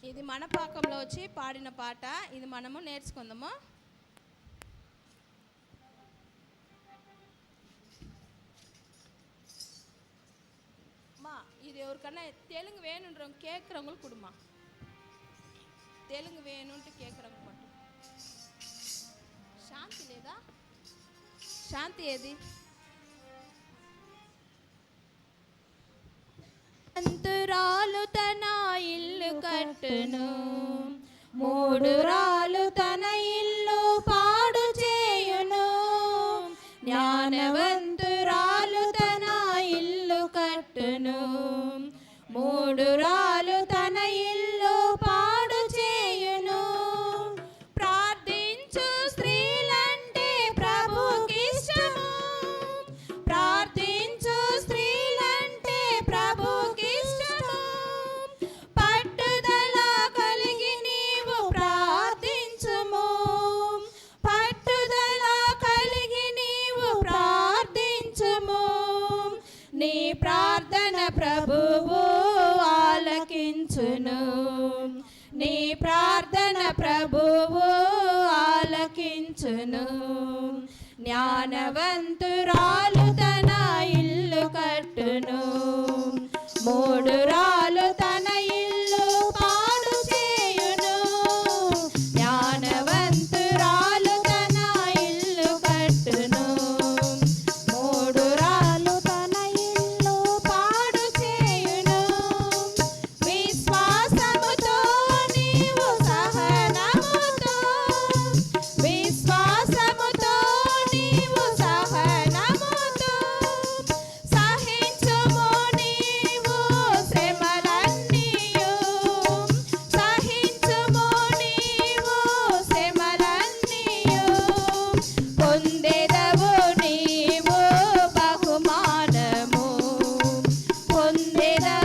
ఇది మనపాకంలో వచ్చి పాడిన పాట. ఇది మనము నేర్చుకుందాము. మా ఇది ఎవరికన్నా తెలుగు వేణుండ్రం కేక్ రంగులు కుడుమా. తెలుగు వేణుంటే కేక్ రంగు పట్టు. శాంతి లేదా? శాంతి ఏది? అంతురాలు తన ఇల్లు కట్టును, మూడు రాలు తన ఇల్లు పాడు చేయును. జ్ఞానవంతురాలు తన ఇల్లు కట్టును, మూడు రాలు తన ఇల్లు పాడు చేయును. ప్రార్థించు స్త్రీలంటే ప్రభుకిష్టము, ప్రార్థించు స్త్రీలంటే ప్రభుకిష్టము. పట్టుదల కలిగి నీవు ప్రార్థించుము, పట్టుదల కలిగి నీవు ప్రార్థించుము. నీ ప్రార్థన ప్రభువు ఆలకించును, నీ ప్రార్థన ప్రభువు ఆలకించును. జ్ఞానవంతురాలు తన ఇల్లు కట్టును, మూడు రాలు తన ఇల్లు పాడు చేయును. జ్ఞానవంతురాలు తన ఇల్లు కట్టును, మూడు రాలు తన ఇల్లు పాడు చేయును. విశ్వాసముతో నీవు సహనముతో, విశ్వాసముతో నీవు సహనముతో సహించుము. నీవు శ్రమలన్నీయు సహించుము, నీవు శ్రమలన్నీయు పొందెదవు నీవు బహుమానము, పొందెదవు